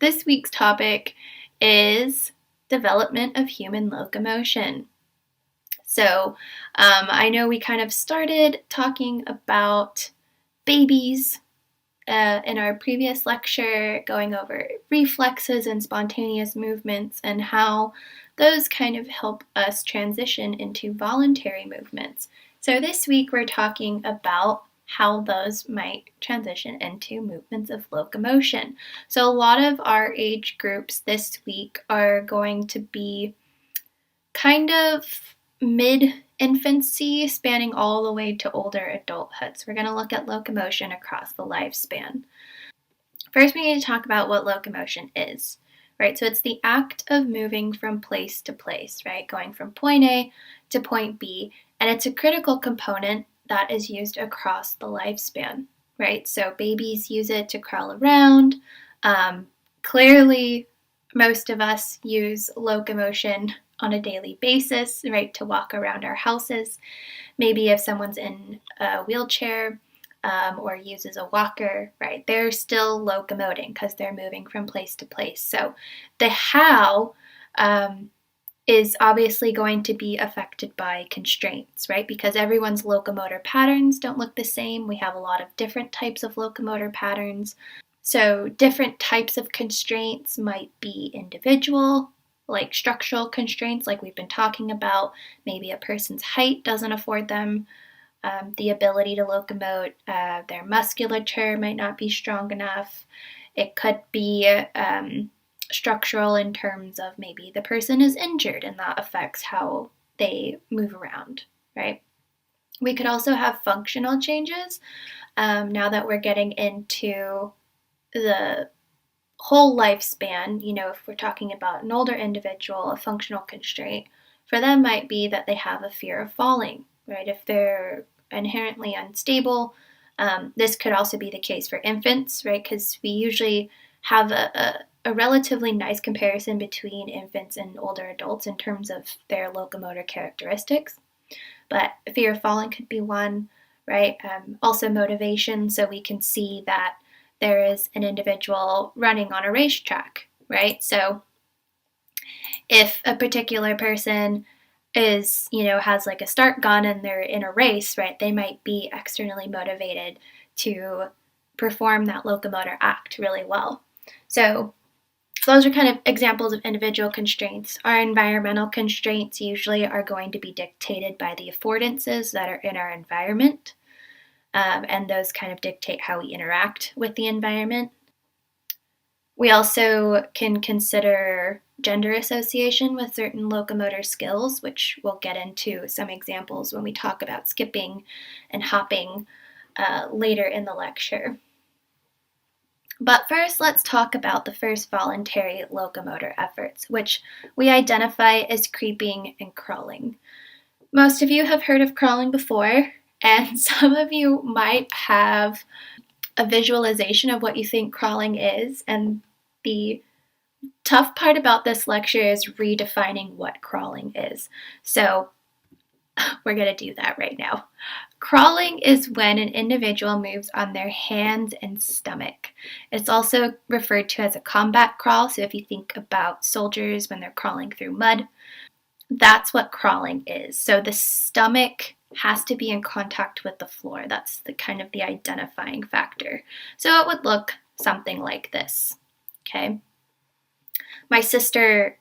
this week's topic is development of human locomotion. So I know we kind of started talking about babies in our previous lecture, going over reflexes and spontaneous movements and how those kind of help us transition into voluntary movements. So this week we're talking about how those might transition into movements of locomotion. So a lot of our age groups this week are going to be kind of mid-infancy, spanning all the way to older adulthood. So we're going to look at locomotion across the lifespan. First, we need to talk about what locomotion is, right? So it's the act of moving from place to place, right? Going from point A to point B, and it's a critical component that is used across the lifespan, right? So babies use it to crawl around. Clearly, most of us use locomotion on a daily basis, right, to walk around our houses. Maybe if someone's in a wheelchair or uses a walker, right, they're still locomoting because they're moving from place to place. So the how is obviously going to be affected by constraints, right? Because everyone's locomotor patterns don't look the same. We have a lot of different types of locomotor patterns. So different types of constraints might be individual, like structural constraints, like we've been talking about. Maybe a person's height doesn't afford them the ability to locomote. Their musculature might not be strong enough. It could be structural in terms of maybe the person is injured and that affects how they move around, right? We could also have functional changes. Now that we're getting into the whole lifespan, if we're talking about an older individual, a functional constraint for them might be that they have a fear of falling, right? If they're inherently unstable, this could also be the case for infants, right? Because we usually have a relatively nice comparison between infants and older adults in terms of their locomotor characteristics. But fear of falling could be one, right? Also motivation, so we can see that there is an individual running on a racetrack, right? So if a particular person is, has like a start gun and they're in a race, right, they might be externally motivated to perform that locomotor act really well. So those are kind of examples of individual constraints. Our environmental constraints usually are going to be dictated by the affordances that are in our environment. And those kind of dictate how we interact with the environment. We also can consider gender association with certain locomotor skills, which we'll get into some examples when we talk about skipping and hopping later in the lecture. But first, let's talk about the first voluntary locomotor efforts, which we identify as creeping and crawling. Most of you have heard of crawling before, and some of you might have a visualization of what you think crawling is, and the tough part about this lecture is redefining what crawling is. So we're going to do that right now. Crawling is when an individual moves on their hands and stomach. It's also referred to as a combat crawl. So if you think about soldiers when they're crawling through mud, that's what crawling is. So the stomach has to be in contact with the floor. That's the kind of the identifying factor. So it would look something like this. Okay. My sister,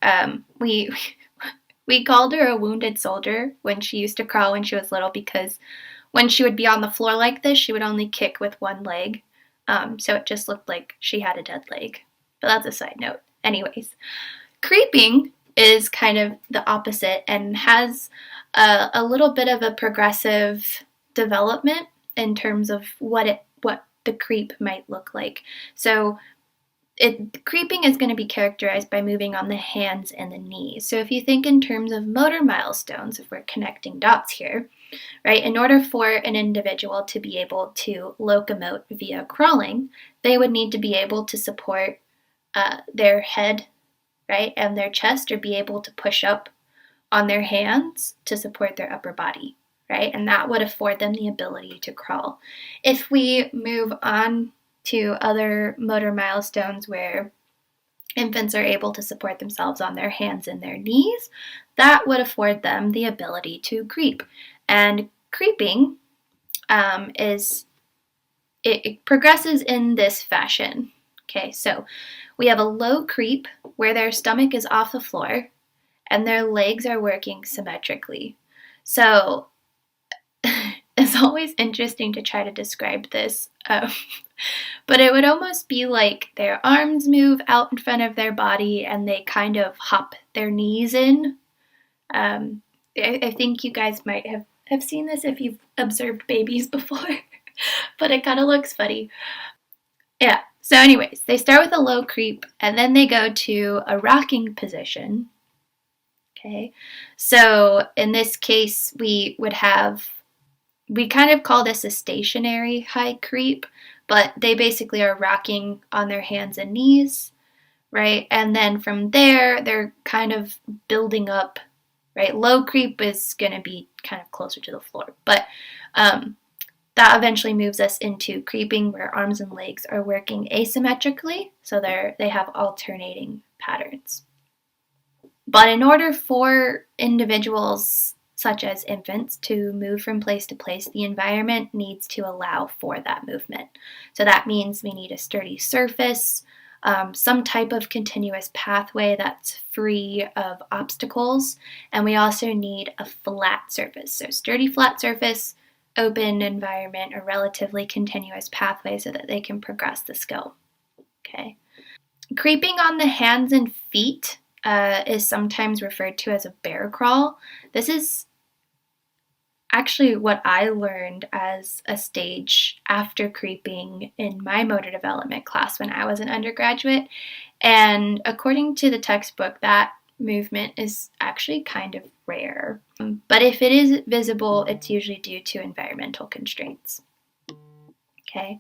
we called her a wounded soldier when she used to crawl when she was little, because when she would be on the floor like this, she would only kick with one leg. So it just looked like she had a dead leg. But that's a side note. Anyways, creeping is kind of the opposite and has a little bit of a progressive development in terms of what the creep might look like. So creeping is going to be characterized by moving on the hands and the knees. So if you think in terms of motor milestones, if we're connecting dots here, right, in order for an individual to be able to locomote via crawling, they would need to be able to support their head, right, and their chest, or be able to push up on their hands to support their upper body, right? And that would afford them the ability to crawl. If we move on to other motor milestones where infants are able to support themselves on their hands and their knees, that would afford them the ability to creep. And creeping it progresses in this fashion. Okay, so we have a low creep where their stomach is off the floor and their legs are working symmetrically. So it's always interesting to try to describe this, but it would almost be like their arms move out in front of their body and they kind of hop their knees in. I think you guys might have seen this if you've observed babies before, but it kind of looks funny. Yeah, so anyways, they start with a low creep and then they go to a rocking position. Okay, so in this case, we kind of call this a stationary high creep, but they basically are rocking on their hands and knees, right? And then from there, they're kind of building up, right? Low creep is going to be kind of closer to the floor, but that eventually moves us into creeping where arms and legs are working asymmetrically, so they have alternating patterns. But in order for individuals such as infants to move from place to place, the environment needs to allow for that movement. So that means we need a sturdy surface, some type of continuous pathway that's free of obstacles, and we also need a flat surface. So sturdy flat surface, open environment, a relatively continuous pathway so that they can progress the skill. Okay. Creeping on the hands and feet is sometimes referred to as a bear crawl. This is actually what I learned as a stage after creeping in my motor development class when I was an undergraduate. And according to the textbook, that movement is actually kind of rare. But if it is visible, it's usually due to environmental constraints. Okay.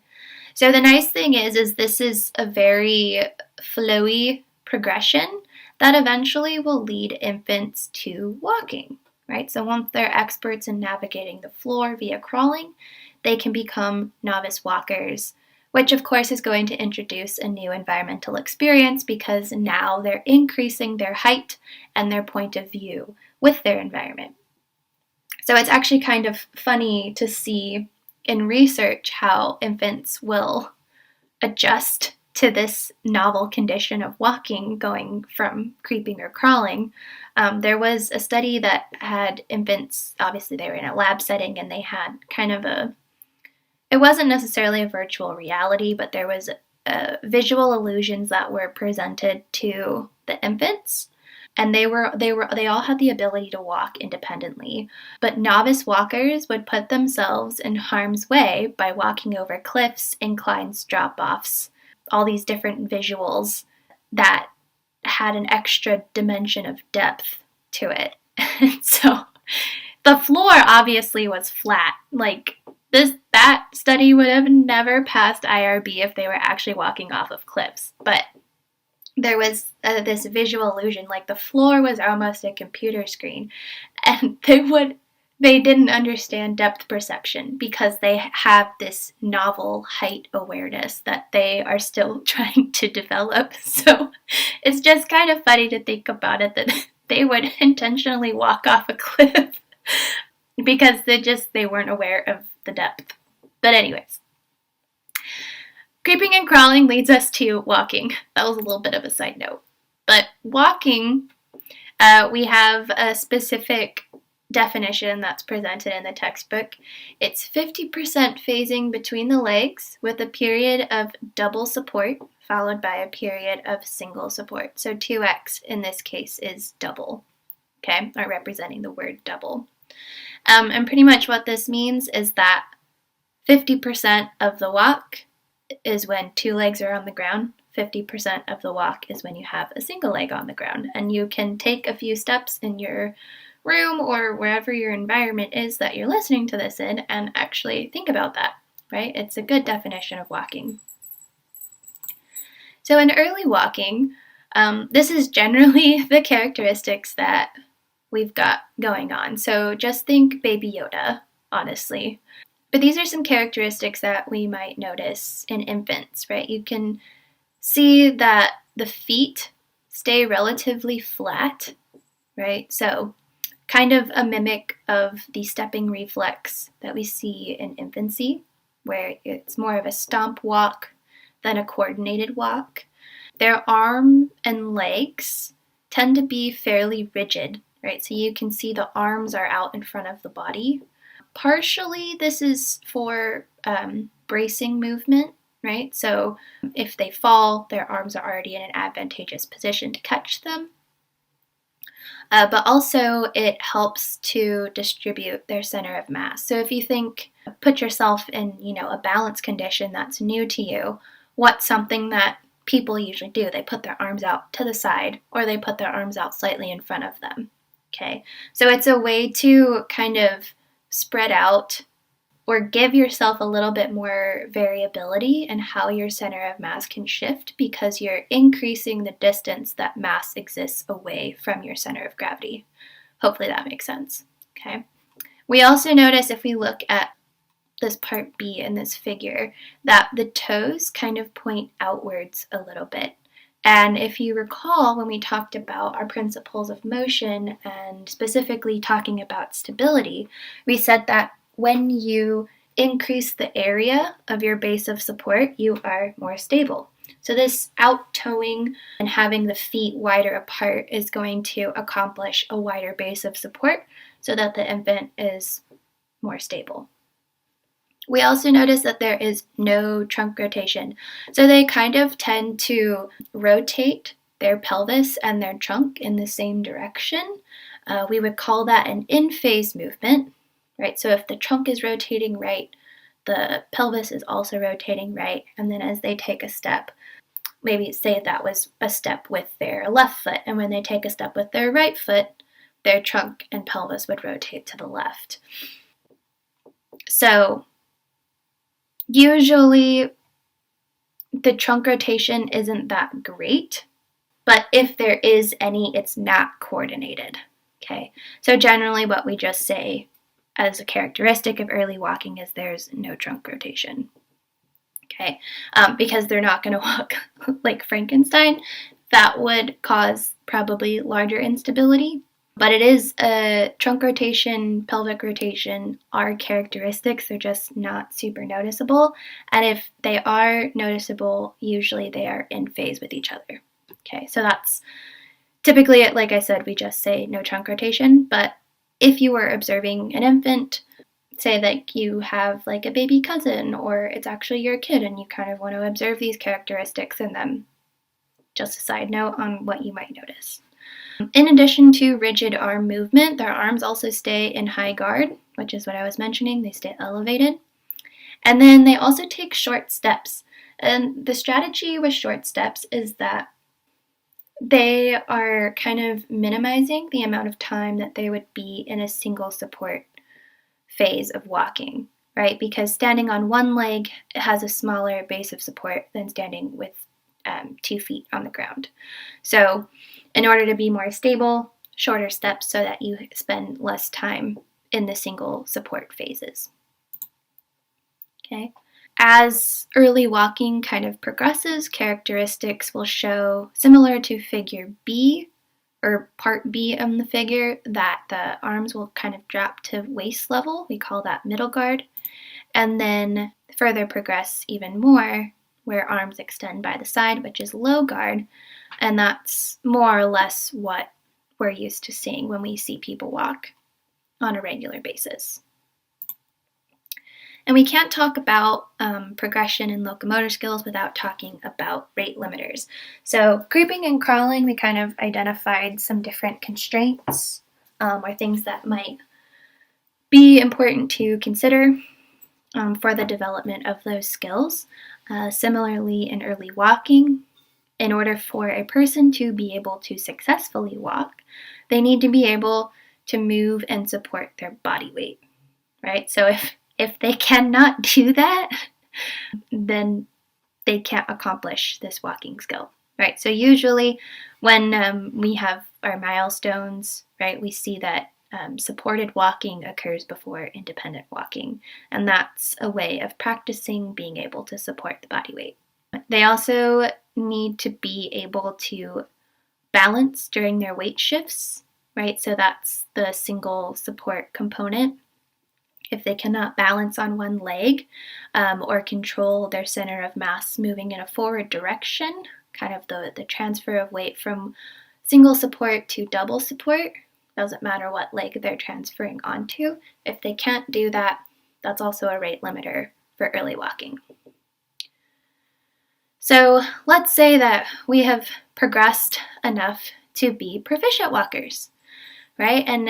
So the nice thing is this is a very flowy progression that eventually will lead infants to walking, right? So once they're experts in navigating the floor via crawling, they can become novice walkers, which of course is going to introduce a new environmental experience because now they're increasing their height and their point of view with their environment. So it's actually kind of funny to see in research how infants will adjust to this novel condition of walking, going from creeping or crawling. There was a study that had infants, obviously they were in a lab setting, and they had kind of it wasn't necessarily a virtual reality, but there was visual illusions that were presented to the infants. And they all had the ability to walk independently, but novice walkers would put themselves in harm's way by walking over cliffs, inclines, drop-offs, all these different visuals that had an extra dimension of depth to it. And so the floor obviously was flat. Like that study would have never passed IRB if they were actually walking off of cliffs, but there was this visual illusion, like the floor was almost a computer screen, and they didn't understand depth perception because they have this novel height awareness that they are still trying to develop. So it's just kind of funny to think about it that they would intentionally walk off a cliff because they weren't aware of the depth. But anyways. Creeping and crawling leads us to walking. That was a little bit of a side note. But walking, we have a specific definition that's presented in the textbook. It's 50% phasing between the legs with a period of double support followed by a period of single support. So 2x in this case is double, okay, or representing the word double. And pretty much what this means is that 50% of the walk is when two legs are on the ground. 50% of the walk is when you have a single leg on the ground. And you can take a few steps in your room or wherever your environment is that you're listening to this in and actually think about that, right? It's a good definition of walking. So in early walking, this is generally the characteristics that we've got going on. So just think Baby Yoda, honestly. But these are some characteristics that we might notice in infants, right? You can see that the feet stay relatively flat, right? So kind of a mimic of the stepping reflex that we see in infancy, where it's more of a stomp walk than a coordinated walk. Their arm and legs tend to be fairly rigid, right? So you can see the arms are out in front of the body. Partially, this is for bracing movement, right? So if they fall, their arms are already in an advantageous position to catch them. But also it helps to distribute their center of mass. So if you put yourself in, a balance condition that's new to you, what's something that people usually do? They put their arms out to the side, or they put their arms out slightly in front of them. Okay, so it's a way to kind of spread out or give yourself a little bit more variability in how your center of mass can shift, because you're increasing the distance that mass exists away from your center of gravity. Hopefully that makes sense. Okay. We also notice, if we look at this part B in this figure, that the toes kind of point outwards a little bit. And if you recall, when we talked about our principles of motion and specifically talking about stability, we said that when you increase the area of your base of support, you are more stable. So this out-toeing and having the feet wider apart is going to accomplish a wider base of support so that the infant is more stable. We also notice that there is no trunk rotation. So they kind of tend to rotate their pelvis and their trunk in the same direction. We would call that an in-phase movement, right? So if the trunk is rotating right, the pelvis is also rotating right. And then as they take a step, maybe say that was a step with their left foot, and when they take a step with their right foot, their trunk and pelvis would rotate to the left. So usually the trunk rotation isn't that great, but if there is any, it's not coordinated. Okay, so generally what we just say as a characteristic of early walking is there's no trunk rotation. Okay, because they're not going to walk like Frankenstein. That would cause probably larger instability. But it is a trunk rotation, pelvic rotation are characteristics. They're just not super noticeable. And if they are noticeable, usually they are in phase with each other. Okay, so that's typically, like I said, we just say no trunk rotation. But if you were observing an infant, say that you have like a baby cousin, or it's actually your kid and you kind of want to observe these characteristics in them, just a side note on what you might notice. In addition to rigid arm movement, their arms also stay in high guard, which is what I was mentioning. They stay elevated. And then they also take short steps. And the strategy with short steps is that they are kind of minimizing the amount of time that they would be in a single support phase of walking, right? Because standing on one leg has a smaller base of support than standing with 2 feet on the ground. So in order to be more stable, shorter steps so that you spend less time in the single support phases. Okay. As early walking kind of progresses, characteristics will show, similar to figure B, or part B of the figure, that the arms will kind of drop to waist level. We call that middle guard. And then further progress even more, where arms extend by the side, which is low guard. And that's more or less what we're used to seeing when we see people walk on a regular basis. And we can't talk about progression in locomotor skills without talking about rate limiters. So creeping and crawling, we kind of identified some different constraints or things that might be important to consider for the development of those skills. Similarly, in early walking, in order for a person to be able to successfully walk, they need to be able to move and support their body weight, right? So if they cannot do that, then they can't accomplish this walking skill, right? So usually when we have our milestones, right, we see that supported walking occurs before independent walking, and that's a way of practicing being able to support the body weight. They also need to be able to balance during their weight shifts, right? So that's the single support component. If they cannot balance on one leg or control their center of mass moving in a forward direction, kind of the transfer of weight from single support to double support, doesn't matter what leg they're transferring onto. If they can't do that, that's also a rate limiter for early walking. So let's say that we have progressed enough to be proficient walkers, right? And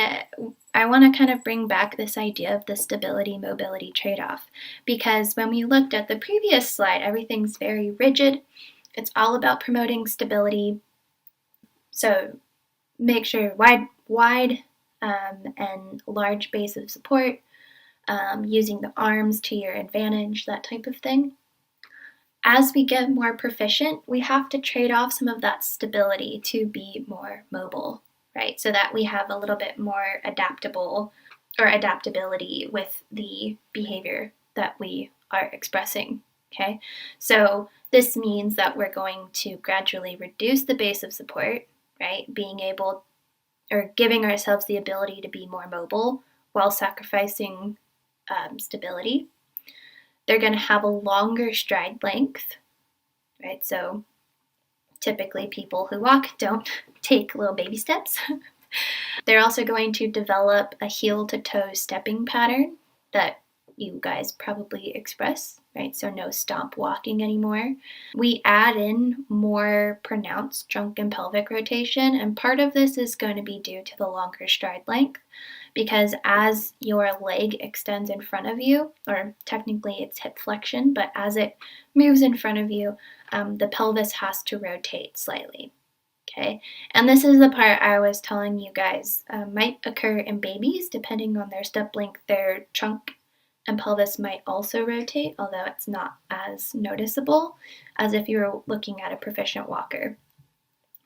I want to kind of bring back this idea of the stability-mobility trade-off, because when we looked at the previous slide, everything's very rigid. It's all about promoting stability. So make sure wide and large base of support, using the arms to your advantage, that type of thing. As we get more proficient, we have to trade off some of that stability to be more mobile, right? So that we have a little bit more adaptability with the behavior that we are expressing, okay? So this means that we're going to gradually reduce the base of support, right? Giving ourselves the ability to be more mobile while sacrificing stability. They're going to have a longer stride length, right? So typically people who walk don't take little baby steps. They're also going to develop a heel to toe stepping pattern that you guys probably express, right? So no stomp walking anymore. We add in more pronounced trunk and pelvic rotation, and part of this is going to be due to the longer stride length, because as your leg extends in front of you, or technically it's hip flexion, but as it moves in front of you, the pelvis has to rotate slightly. Okay, and this is the part I was telling you guys might occur in babies. Depending on their step length, their trunk and pelvis might also rotate, although it's not as noticeable as if you were looking at a proficient walker,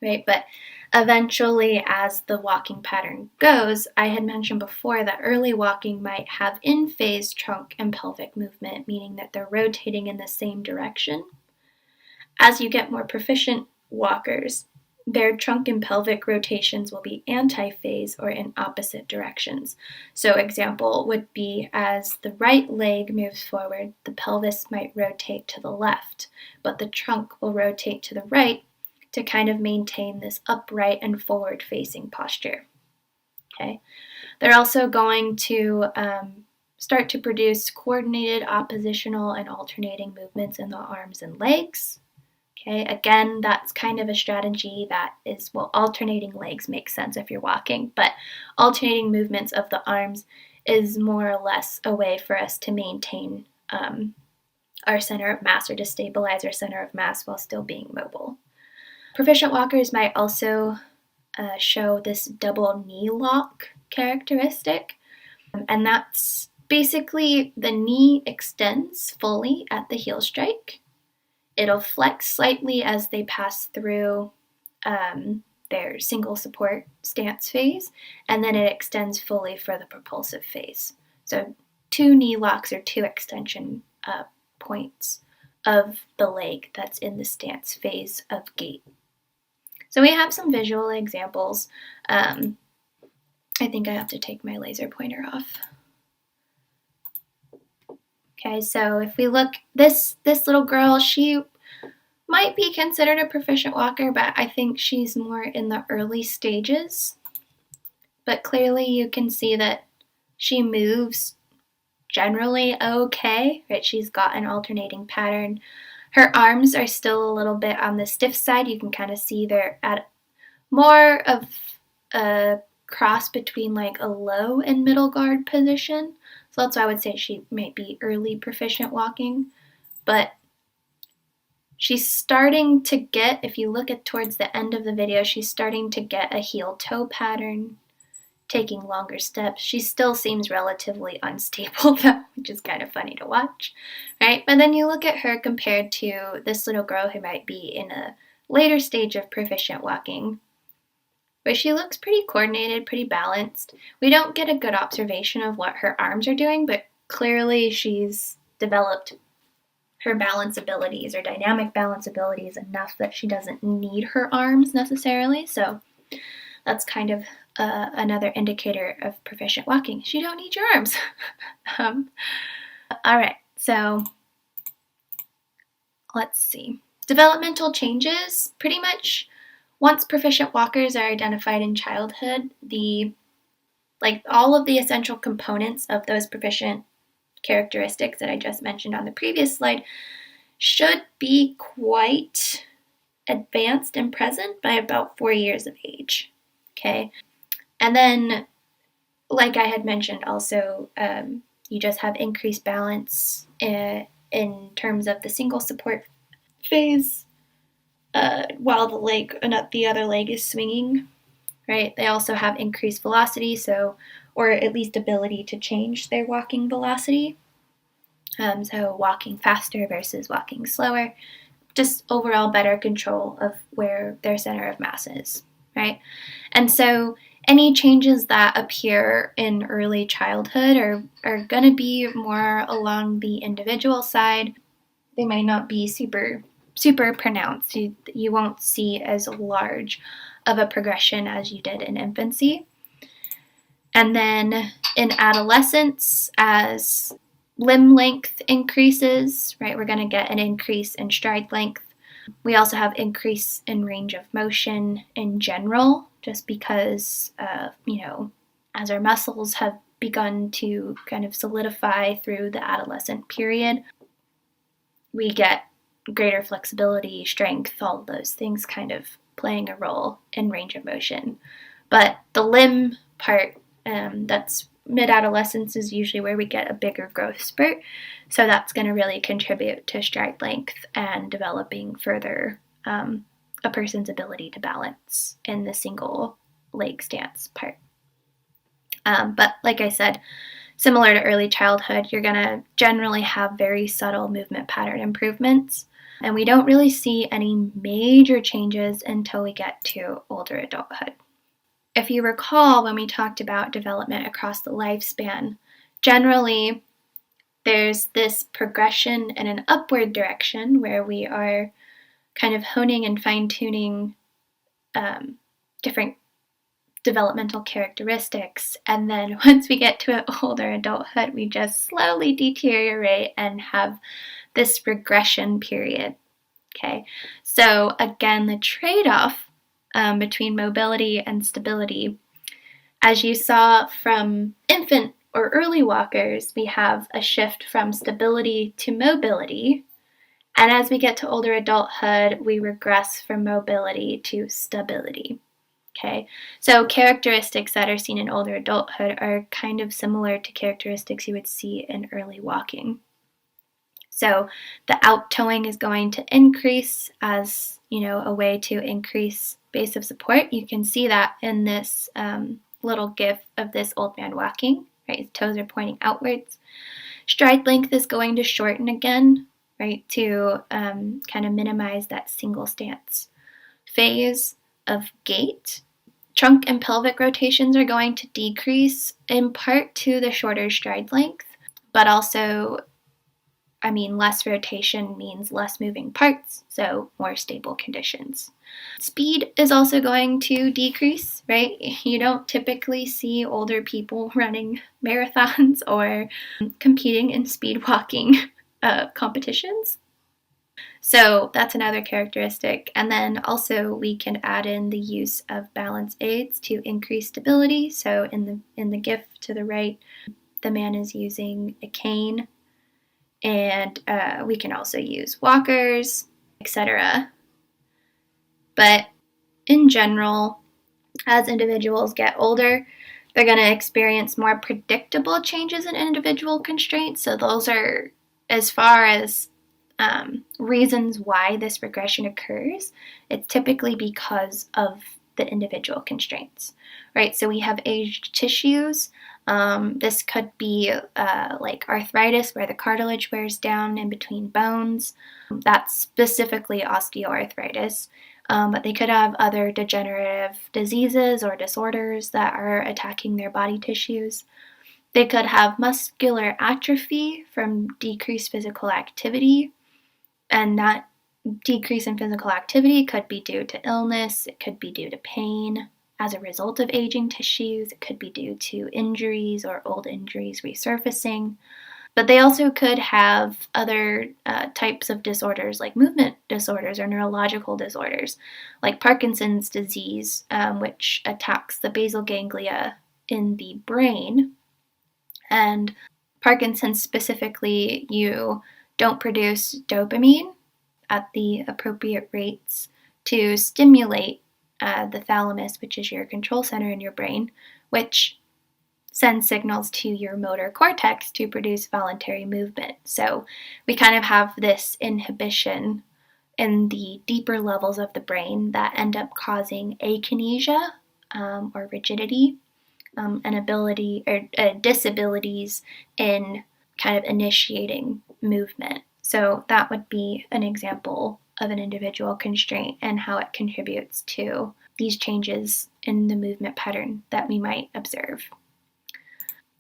right? But eventually, as the walking pattern goes, I had mentioned before that early walking might have in-phase trunk and pelvic movement, meaning that they're rotating in the same direction. As you get more proficient walkers, their trunk and pelvic rotations will be anti-phase or in opposite directions. So example would be as the right leg moves forward, the pelvis might rotate to the left, but the trunk will rotate to the right to kind of maintain this upright and forward-facing posture. Okay, they're also going to start to produce coordinated oppositional and alternating movements in the arms and legs. Okay, again, that's kind of a strategy that is, well, alternating legs makes sense if you're walking, but alternating movements of the arms is more or less a way for us to maintain our center of mass, or to stabilize our center of mass while still being mobile. Proficient walkers might also show this double knee lock characteristic, and that's basically the knee extends fully at the heel strike. It'll flex slightly as they pass through their single support stance phase, and then it extends fully for the propulsive phase. So 2 knee locks or 2 extension points of the leg that's in the stance phase of gait. So we have some visual examples. I think I have to take my laser pointer off. Okay, so if we look, this little girl, she might be considered a proficient walker, but I think she's more in the early stages. But clearly you can see that she moves generally okay, right? She's got an alternating pattern. Her arms are still a little bit on the stiff side. You can kind of see they're at more of a cross between like a low and middle guard position. So that's why I would say she might be early proficient walking. But she's starting to get, if you look at towards the end of the video, she's starting to get a heel-toe pattern, taking longer steps. She still seems relatively unstable though, which is kind of funny to watch, right? But then you look at her compared to this little girl who might be in a later stage of proficient walking, where she looks pretty coordinated, pretty balanced. We don't get a good observation of what her arms are doing, but clearly she's developed her balance abilities or dynamic balance abilities enough that she doesn't need her arms necessarily. So that's kind of another indicator of proficient walking. You don't need your arms. All right, so let's see. Developmental changes, pretty much once proficient walkers are identified in childhood, all of the essential components of those proficient characteristics that I just mentioned on the previous slide should be quite advanced and present by about 4 years of age. Okay, and then, like I had mentioned, also you just have increased balance in terms of the single support phase while the other leg is swinging. Right? They also have increased velocity, or at least ability to change their walking velocity. So walking faster versus walking slower, just overall better control of where their center of mass is, right? And so any changes that appear in early childhood are going to be more along the individual side. They might not be super pronounced. You won't see as large of a progression as you did in infancy. And then in adolescence, as limb length increases, right, we're going to get an increase in stride length. We also have increase in range of motion in general, just because, as our muscles have begun to kind of solidify through the adolescent period, we get greater flexibility, strength, all of those things kind of playing a role in range of motion. But the limb part, that's mid-adolescence, is usually where we get a bigger growth spurt. So that's going to really contribute to stride length and developing further a person's ability to balance in the single leg stance part. But like I said, similar to early childhood, you're going to generally have very subtle movement pattern improvements. And we don't really see any major changes until we get to older adulthood. If you recall, when we talked about development across the lifespan, generally there's this progression in an upward direction where we are kind of honing and fine-tuning different developmental characteristics. And then once we get to older adulthood, we just slowly deteriorate and have this regression period. Okay, so again, the trade-off between mobility and stability, as you saw from infant or early walkers, we have a shift from stability to mobility. And as we get to older adulthood, we regress from mobility to stability. Okay, so characteristics that are seen in older adulthood are kind of similar to characteristics you would see in early walking. So the out-toeing is going to increase as, a way to increase base of support. You can see that in this little gif of this old man walking, right? His toes are pointing outwards. Stride length is going to shorten again, right, to kind of minimize that single stance phase of gait. Trunk and pelvic rotations are going to decrease in part to the shorter stride length, but also, less rotation means less moving parts, so more stable conditions. Speed is also going to decrease, right? You don't typically see older people running marathons or competing in speed walking competitions. So that's another characteristic. And then also we can add in the use of balance aids to increase stability. So in the GIF to the right, the man is using a cane, and we can also use walkers, etc. But in general, as individuals get older, they're going to experience more predictable changes in individual constraints. So those are, as far as reasons why this regression occurs, it's typically because of the individual constraints, right? So we have aged tissues. This could be like arthritis, where the cartilage wears down in between bones. That's specifically osteoarthritis. But they could have other degenerative diseases or disorders that are attacking their body tissues. They could have muscular atrophy from decreased physical activity. And that decrease in physical activity could be due to illness, it could be due to pain as a result of aging tissues, it could be due to injuries or old injuries resurfacing. But they also could have other types of disorders like movement disorders or neurological disorders, like Parkinson's disease, which attacks the basal ganglia in the brain. And Parkinson's specifically, you don't produce dopamine at the appropriate rates to stimulate the thalamus, which is your control center in your brain, which sends signals to your motor cortex to produce voluntary movement. So we kind of have this inhibition in the deeper levels of the brain that end up causing akinesia or rigidity, an ability or disabilities in kind of initiating movement. So that would be an example of an individual constraint and how it contributes to these changes in the movement pattern that we might observe.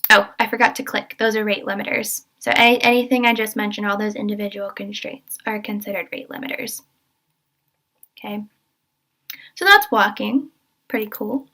Oh, I forgot to click. Those are rate limiters. So anything I just mentioned, all those individual constraints are considered rate limiters. Okay, so that's walking. Pretty cool.